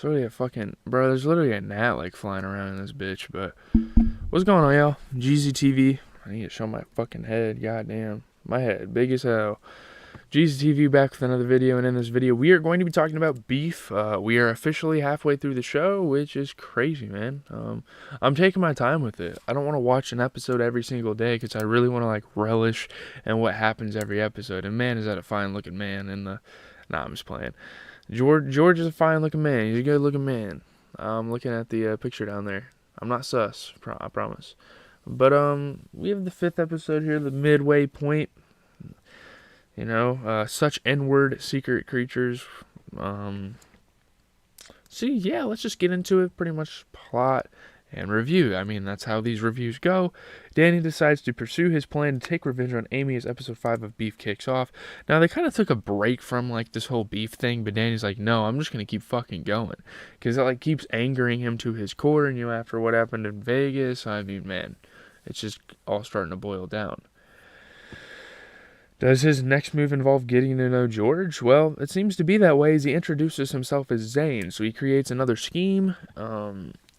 literally a fucking bro. There's literally a gnat like flying around in this bitch. But what's going on, y'all? Jeezy TV. I need to show my fucking head. Goddamn, my head big as hell. Jeezy TV back with another video, and in this video we are going to be talking about beef. We are officially halfway through the show, which is crazy, man. I'm taking my time with it. I don't want to watch an episode every single day because I really want to like relish in what happens every episode. And man, is that a fine looking man in the. Nah, I'm just playing. George is a fine looking man. He's a good looking man. I'm looking at the picture down there. I'm not sus, I promise. But we have the 5th episode here, the midway point. You know, such N-word secret creatures. Yeah, let's just get into it. Pretty much plot and review. I mean, that's how these reviews go. Danny decides to pursue his plan to take revenge on Amy as episode 5 of Beef kicks off. Now, they kind of took a break from, like, this whole beef thing, but Danny's like, no, I'm just going to keep fucking going. Because it, like, keeps angering him to his core, and, you know, after what happened in Vegas, I mean, man, it's just all starting to boil down. Does his next move involve getting to know George? Well, it seems to be that way as he introduces himself as Zane. So he creates another scheme.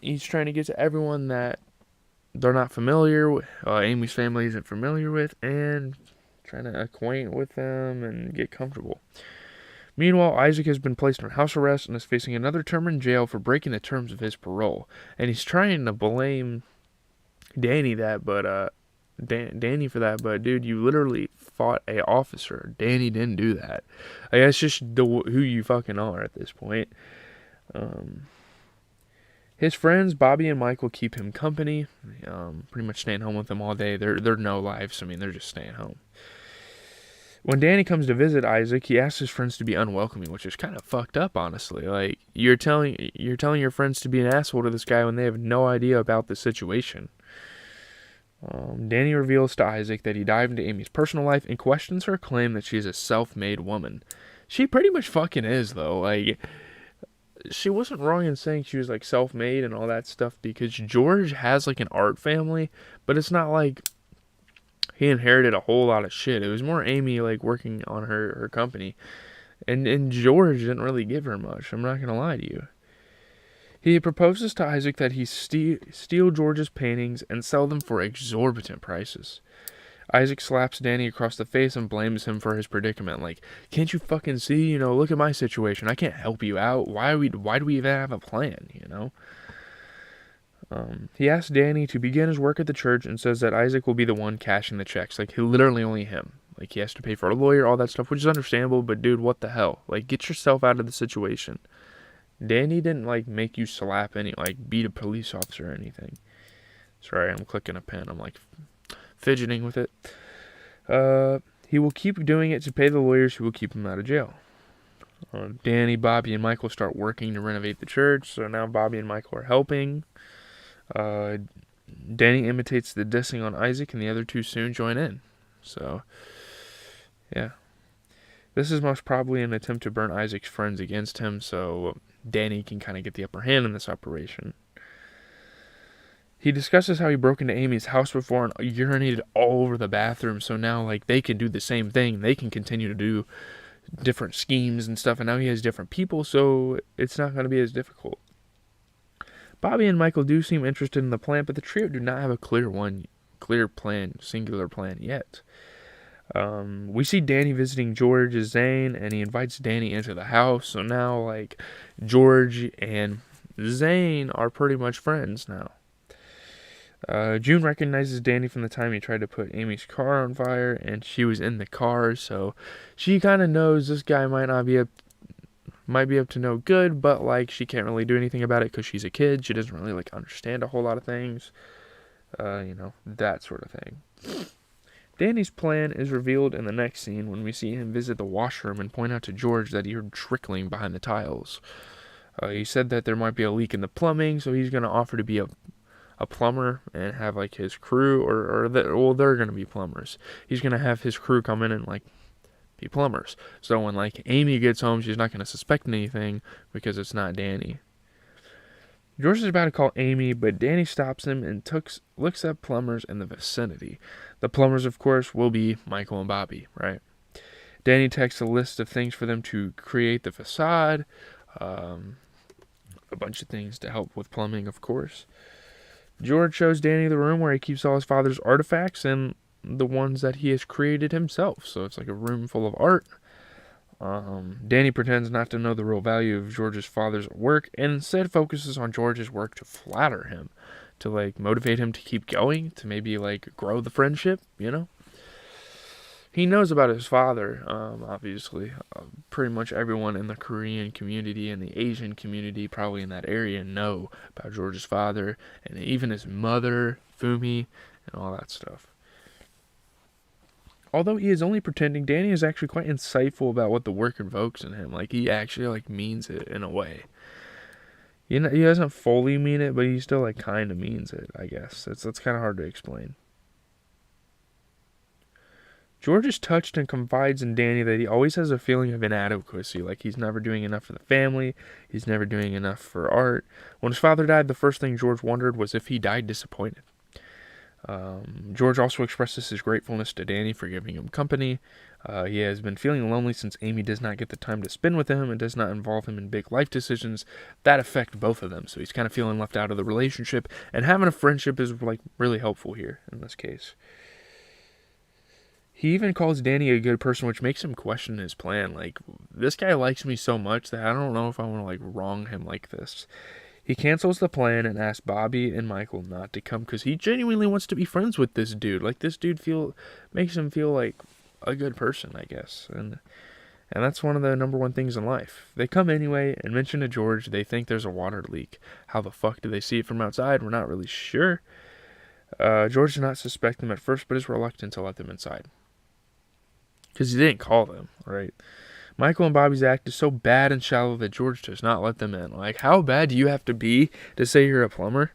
He's trying to get to everyone that they're not familiar with, Amy's family isn't familiar with, and trying to acquaint with them and get comfortable. Meanwhile, Isaac has been placed on house arrest and is facing another term in jail for breaking the terms of his parole. And he's trying to blame Danny Danny for that, but dude, you literally fought a officer. Danny didn't do that. Like, that's just who you fucking are at this point. His friends Bobby and Michael keep him company, pretty much staying home with him all day. They're no lives. I mean, they're just staying home. When Danny comes to visit Isaac, he asks his friends to be unwelcoming, which is kind of fucked up, honestly. Like, you're telling your friends to be an asshole to this guy when they have no idea about the situation. Danny reveals to Isaac that he dived into Amy's personal life and questions her claim that she is a self-made woman. She pretty much fucking is, though. Like, she wasn't wrong in saying she was, like, self-made and all that stuff, because George has, like, an art family, but it's not like he inherited a whole lot of shit. It was more Amy, like, working on her company, and George didn't really give her much. I'm not gonna lie to you. He proposes to Isaac that he steal George's paintings and sell them for exorbitant prices. Isaac slaps Danny across the face and blames him for his predicament. Like, can't you fucking see? You know, look at my situation. I can't help you out. Why do we even have a plan? You know. He asks Danny to begin his work at the church and says that Isaac will be the one cashing the checks. Like, literally only him. Like, he has to pay for a lawyer, all that stuff, which is understandable. But dude, what the hell? Like, get yourself out of the situation. Danny didn't, like, make you slap beat a police officer or anything. Sorry, I'm clicking a pen. I'm, like, fidgeting with it. He will keep doing it to pay the lawyers who will keep him out of jail. Danny, Bobby, and Michael start working to renovate the church, so now Bobby and Michael are helping. Danny imitates the dissing on Isaac, and the other two soon join in. So, yeah. This is most probably an attempt to burn Isaac's friends against him, so Danny can kind of get the upper hand in this operation. He discusses how he broke into Amy's house before and urinated all over the bathroom, so now, like, they can do the same thing. They can continue to do different schemes and stuff, and now he has different people, so it's not going to be as difficult. Bobby and Michael do seem interested in the plan, but the trio do not have a singular plan yet. We see Danny visiting George as Zane, and he invites Danny into the house. So now, like, George and Zane are pretty much friends now. June recognizes Danny from the time he tried to put Amy's car on fire, and she was in the car, so she kind of knows this guy might be up to no good, but, like, she can't really do anything about it because she's a kid. She doesn't really, like, understand a whole lot of things. You know, that sort of thing. Danny's plan is revealed in the next scene when we see him visit the washroom and point out to George that he heard trickling behind the tiles. He said that there might be a leak in the plumbing, so he's going to offer to be a plumber and have, like, his crew, they're going to be plumbers. He's going to have his crew come in and, like, be plumbers. So when, like, Amy gets home, she's not going to suspect anything because it's not Danny. George is about to call Amy, but Danny stops him and looks at plumbers in the vicinity. The plumbers, of course, will be Michael and Bobby, right? Danny texts a list of things for them to create the facade. a bunch of things to help with plumbing, of course. George shows Danny the room where he keeps all his father's artifacts and the ones that he has created himself. So it's like a room full of art. Danny pretends not to know the real value of George's father's work and instead focuses on George's work to flatter him, to like motivate him to keep going, to maybe like grow the friendship, you know? He knows about his father, obviously. Pretty much everyone in the Korean community and the Asian community, probably in that area, know about George's father, and even his mother, Fumi, and all that stuff. Although he is only pretending, Danny is actually quite insightful about what the work invokes in him. Like, he actually, like, means it in a way. You know, he doesn't fully mean it, but he still, like, kind of means it, I guess. That's kind of hard to explain. George is touched and confides in Danny that he always has a feeling of inadequacy, like he's never doing enough for the family, he's never doing enough for art. When his father died, the first thing George wondered was if he died disappointed. George also expresses his gratefulness to Danny for giving him company. He has been feeling lonely since Amy does not get the time to spend with him and does not involve him in big life decisions that affect both of them. So he's kind of feeling left out of the relationship, and having a friendship is like really helpful here in this case. He even calls Danny a good person, which makes him question his plan. Like, this guy likes me so much that I don't know if I want to, like, wrong him like this. He cancels the plan and asks Bobby and Michael not to come because he genuinely wants to be friends with this dude. Like, this dude makes him feel like a good person, I guess. And that's one of the number one things in life. They come anyway and mention to George they think there's a water leak. How the fuck do they see it from outside? We're not really sure. George did not suspect them at first, but is reluctant to let them inside. Because he didn't call them, right? Michael and Bobby's act is so bad and shallow that George does not let them in. Like, how bad do you have to be to say you're a plumber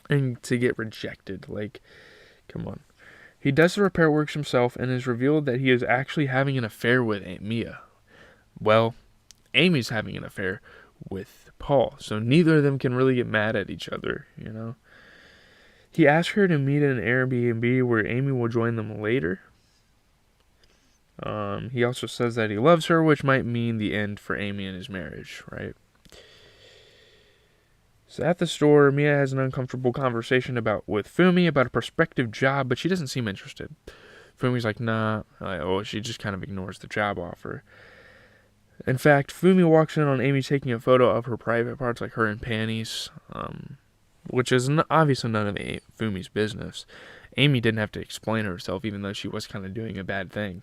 and to get rejected? Like, come on. He does the repair works himself and is revealed that he is actually having an affair with Aunt Mia. Well, Amy's having an affair with Paul, so neither of them can really get mad at each other, you know? He asks her to meet at an Airbnb where Amy will join them later. He also says that he loves her, which might mean the end for Amy and his marriage, right? So at the store, Mia has an uncomfortable conversation with Fumi about a prospective job, but she doesn't seem interested. Fumi's like, nah. She just kind of ignores the job offer. In fact, Fumi walks in on Amy taking a photo of her private parts, like her in panties, which is obviously none of Fumi's business. Amy didn't have to explain herself, even though she was kind of doing a bad thing.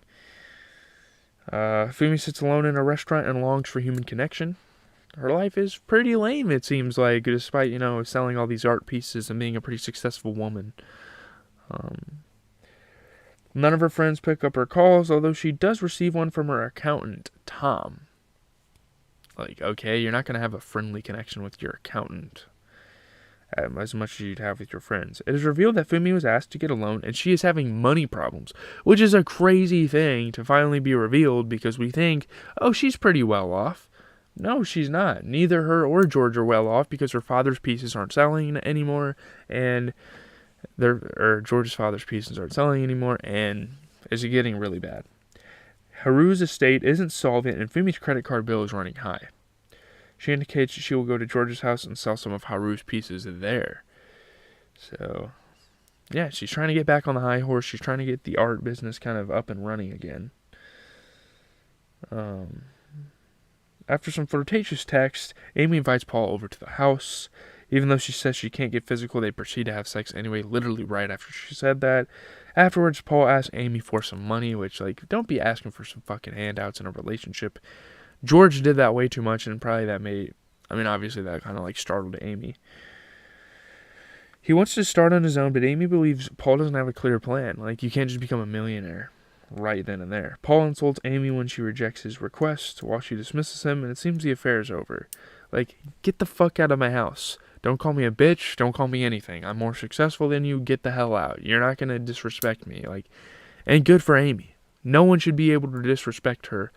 Fumi sits alone in a restaurant and longs for human connection. Her life is pretty lame, it seems like, despite, selling all these art pieces and being a pretty successful woman. None of her friends pick up her calls, although she does receive one from her accountant, Tom. Like, okay, you're not going to have a friendly connection with your accountant as much as you'd have with your friends. It is revealed that Fumi was asked to get a loan, and she is having money problems, which is a crazy thing to finally be revealed because we think, oh, she's pretty well off. No, she's not. Neither her or George are well off because her father's pieces aren't selling anymore, and George's father's pieces aren't selling anymore, and it's getting really bad. Haru's estate isn't solvent, and Fumi's credit card bill is running high. She indicates she will go to George's house and sell some of Haru's pieces there. So, yeah, she's trying to get back on the high horse. She's trying to get the art business kind of up and running again. After some flirtatious text, Amy invites Paul over to the house. Even though she says she can't get physical, they proceed to have sex anyway, literally right after she said that. Afterwards, Paul asks Amy for some money, which, don't be asking for some fucking handouts in a relationship. George did that way too much, and probably obviously that kind of, startled Amy. He wants to start on his own, but Amy believes Paul doesn't have a clear plan. You can't just become a millionaire right then and there. Paul insults Amy when she rejects his request, while she dismisses him, and it seems the affair is over. Get the fuck out of my house. Don't call me a bitch. Don't call me anything. I'm more successful than you. Get the hell out. You're not going to disrespect me. And good for Amy. No one should be able to disrespect her.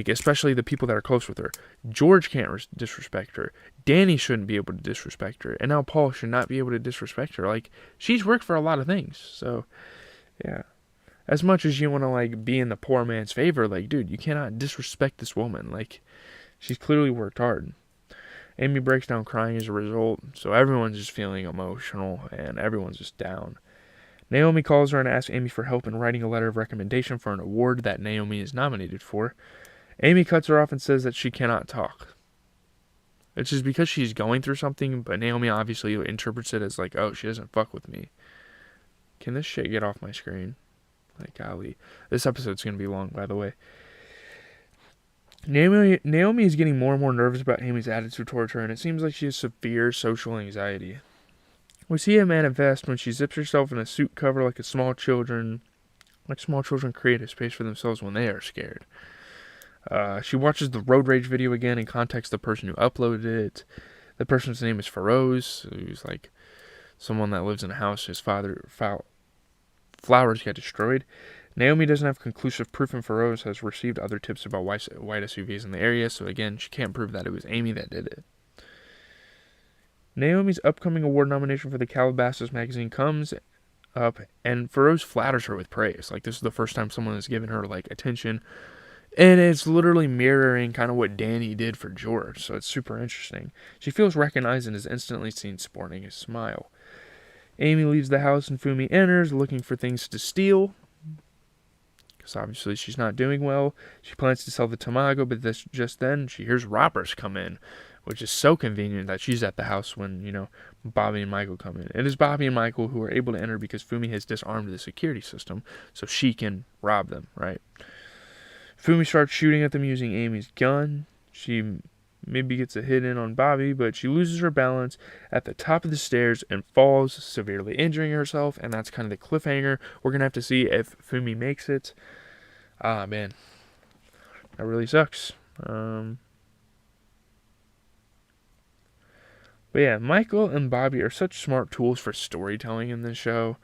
Especially the people that are close with her. George can't disrespect her. Danny shouldn't be able to disrespect her. And now Paul should not be able to disrespect her. She's worked for a lot of things. So, yeah. As much as you want to, be in the poor man's favor, dude, you cannot disrespect this woman. She's clearly worked hard. Amy breaks down crying as a result, so everyone's just feeling emotional and everyone's just down. Naomi calls her and asks Amy for help in writing a letter of recommendation for an award that Naomi is nominated for. Amy cuts her off and says that she cannot talk. It's just because she's going through something, but Naomi obviously interprets it as like, oh, she doesn't fuck with me. Can this shit get off my screen? Like, golly. This episode's going to be long, by the way. Naomi is getting more and more nervous about Amy's attitude towards her, and it seems like she has severe social anxiety. We see it manifest when she zips herself in a suit cover like small children create a space for themselves when they are scared. She watches the road rage video again and contacts the person who uploaded it. The person's name is Feroz, who's like someone that lives in a house. His flowers got destroyed. Naomi doesn't have conclusive proof, and Feroz has received other tips about white SUVs in the area, so again, she can't prove that it was Amy that did it. Naomi's upcoming award nomination for the Calabasas magazine comes up, and Feroz flatters her with praise. Like, this is the first time someone has given her, like, attention. And it's literally mirroring kind of what Danny did for George, so it's super interesting. She feels recognized and is instantly seen sporting a smile. Amy leaves the house and Fumi enters, looking for things to steal. Because obviously she's not doing well. She plans to sell the Tamago, but just then she hears robbers come in, which is so convenient that she's at the house when, Bobby and Michael come in. It is Bobby and Michael who are able to enter because Fumi has disarmed the security system, so she can rob them, right? Fumi starts shooting at them using Amy's gun. She maybe gets a hit in on Bobby, but she loses her balance at the top of the stairs and falls, severely injuring herself, and that's kind of the cliffhanger. We're going to have to see if Fumi makes it. Ah, man. That really sucks. But yeah, Michael and Bobby are such smart tools for storytelling in this show.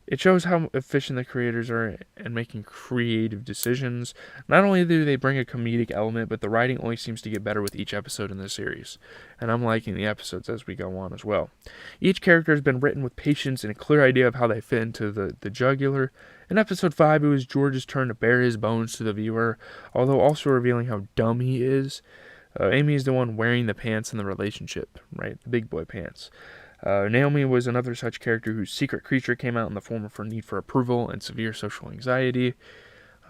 It shows how efficient the creators are in making creative decisions. Not only do they bring a comedic element, but the writing only seems to get better with each episode in this series. And I'm liking the episodes as we go on as well. Each character has been written with patience and a clear idea of how they fit into the jugular. In episode 5, it was George's turn to bare his bones to the viewer, although also revealing how dumb he is. Amy is the one wearing the pants in the relationship, right? The big boy pants. Naomi was another such character whose secret creature came out in the form of her need for approval and severe social anxiety.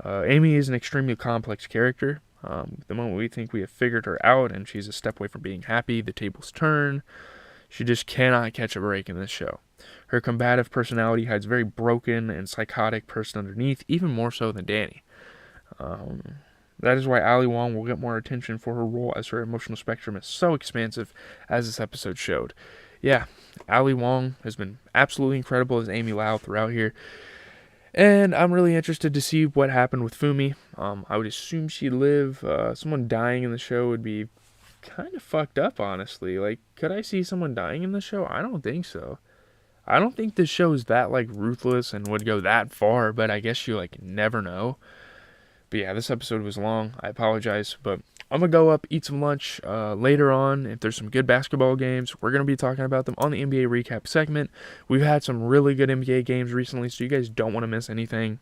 Amy is an extremely complex character. The moment we think we have figured her out and she's a step away from being happy, the tables turn. She just cannot catch a break in this show. Her combative personality hides a very broken and psychotic person underneath, even more so than Danny. That is why Ali Wong will get more attention for her role, as her emotional spectrum is so expansive, as this episode showed. Yeah, Ali Wong has been absolutely incredible as Amy Lau throughout here. And I'm really interested to see what happened with Fumi. I would assume she'd live. Someone dying in the show would be kind of fucked up, honestly. Like, could I see someone dying in the show? I don't think so. I don't think this show is that, ruthless and would go that far, but I guess you, never know. But yeah, this episode was long. I apologize, but I'm going to go up, eat some lunch later on. If there's some good basketball games, we're going to be talking about them on the NBA recap segment. We've had some really good NBA games recently, so you guys don't want to miss anything.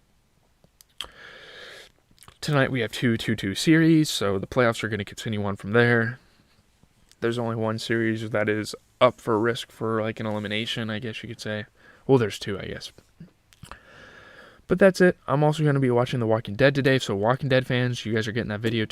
Tonight we have 2-2-2 series, so the playoffs are going to continue on from there. There's only one series that is up for risk for an elimination, I guess you could say. Well, there's two, I guess. But that's it. I'm also going to be watching The Walking Dead today, so Walking Dead fans, you guys are getting that video tomorrow.